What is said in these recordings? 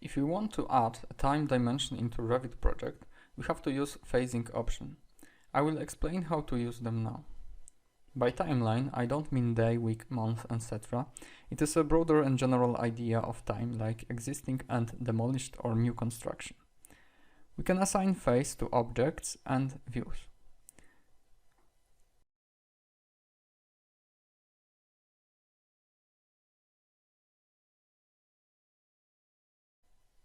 If we want to add a time dimension into Revit project, we have to use phasing option. I will explain how to use them now. By timeline, I don't mean day, week, month, etc. It is a broader and general idea of time, like existing and demolished or new construction. We can assign phase to objects and views.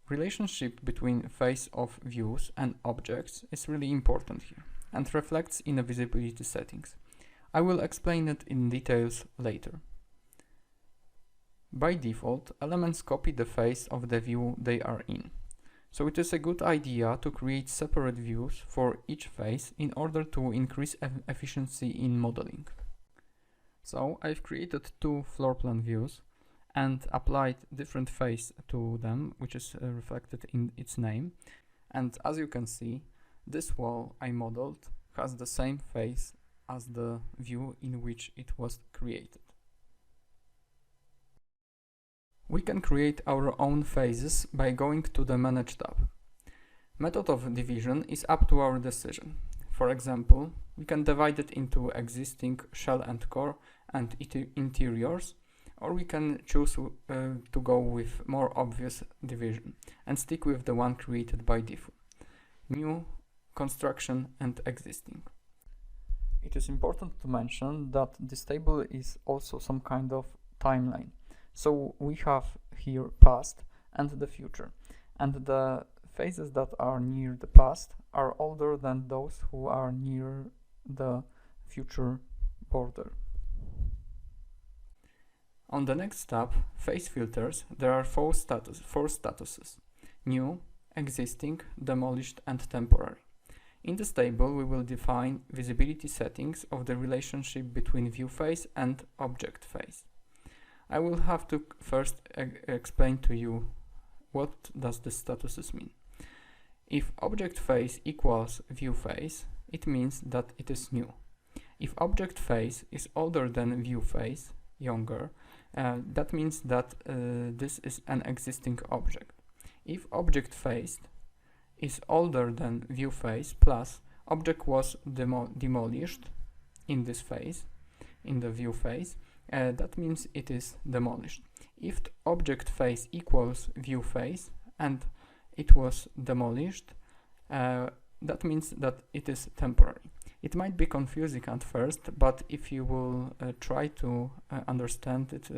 Relationship between phase of views and objects is really important here and reflects in the visibility settings. I will explain it in details later. By default, elements copy the phase of the view they are in. So it is a good idea to create separate views for each phase in order to increase efficiency in modeling. So I've created two floor plan views and applied different phase to them, which is reflected in its name. And as you can see, this wall I modeled has the same phase as the view in which it was created. We can create our own phases by going to the Manage tab. Method of division is up to our decision. For example, we can divide it into existing shell and core and interiors, or we can choose to go with more obvious division and stick with the one created by default: new, construction and existing. It is important to mention that this table is also some kind of timeline. So we have here past and the future, and the phases that are near the past are older than those who are near the future border. On the next tab, phase filters, there are four statuses: new, existing, demolished and temporary. In this table we will define visibility settings of the relationship between view phase and object phase. I will have to first explain to you what does the statuses mean. If object phase equals view phase, it means that it is new. If object phase is older than view phase, younger, that means that this is an existing object. If object phase is older than view phase plus object was demolished in this phase, in the view phase, that means it is demolished. If the object phase equals view phase and it was demolished, that means that it is temporary. It might be confusing at first, but if you will try to understand it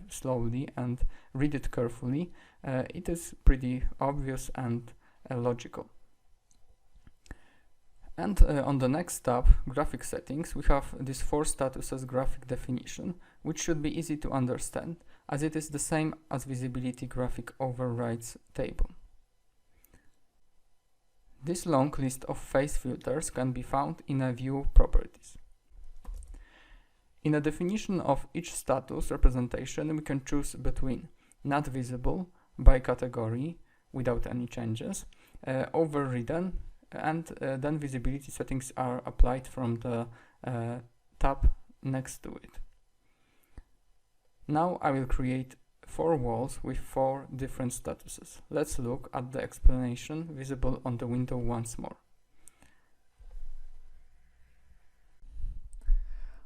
slowly and read it carefully, it is pretty obvious and logical. And on the next tab, graphic settings, we have these four statuses graphic definition, which should be easy to understand, as it is the same as visibility graphic overrides table. This long list of phase filters can be found in a view properties. In a definition of each status representation, we can choose between not visible by category without any changes, overridden, and then visibility settings are applied from the tab next to it. Now I will create four walls with four different statuses. Let's look at the explanation visible on the window once more.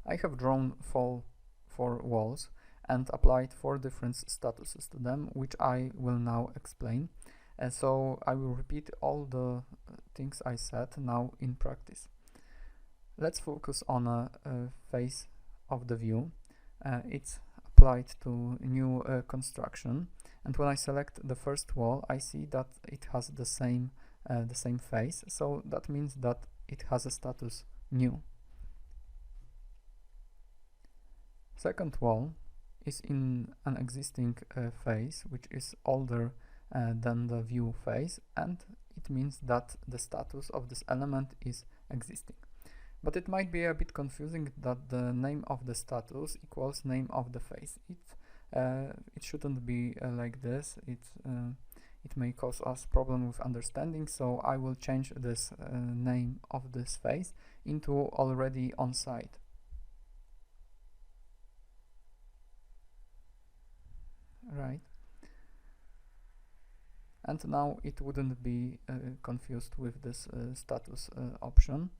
I have drawn four walls and applied four different statuses to them, which I will now explain. And so I will repeat all the things I said now in practice. Let's focus on a phase of the view. It's applied to new construction, and when I select the first wall, I see that it has the same phase. So that means that it has a status new. Second wall is in an existing phase, which is older than the view phase, and it means that the status of this element is existing. But it might be a bit confusing that the name of the status equals name of the phase. It shouldn't be like this. It may cause us problem with understanding, so I will change this name of this phase into already on site. Right. and now it wouldn't be confused with this status option.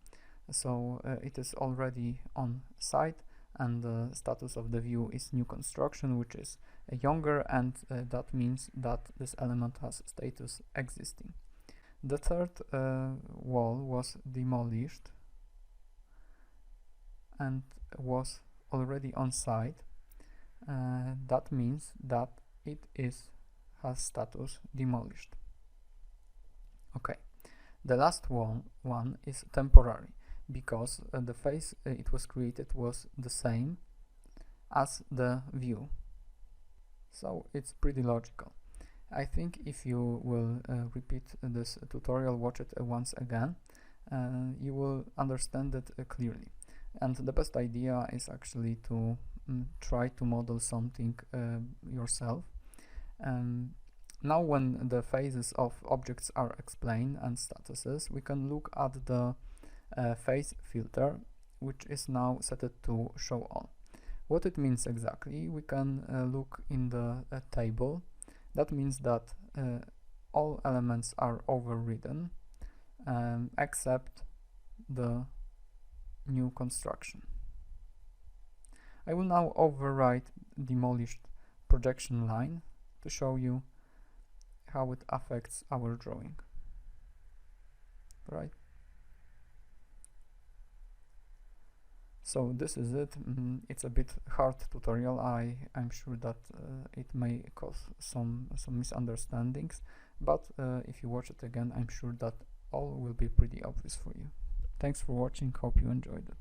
So it is already on site, and the status of the view is new construction, which is younger, and that means that this element has status existing. The third wall was demolished and was already on site. That means that it has status demolished. Okay, the last one is temporary, because the phase it was created was the same as the view. So it's pretty logical. I think if you will repeat this tutorial, watch it once again, you will understand it clearly. And the best idea is actually to try to model something yourself. Now when the phases of objects are explained and statuses, we can look at the phase filter, which is now set to show all. What it means exactly, we can look in the table. That means that all elements are overridden except the new construction. I will now overwrite demolished projection line to show you how it affects our drawing. Right? So this is it. It's a bit hard tutorial. I'm sure that it may cause some misunderstandings, but if you watch it again, I'm sure that all will be pretty obvious for you. Thanks for watching. Hope you enjoyed it.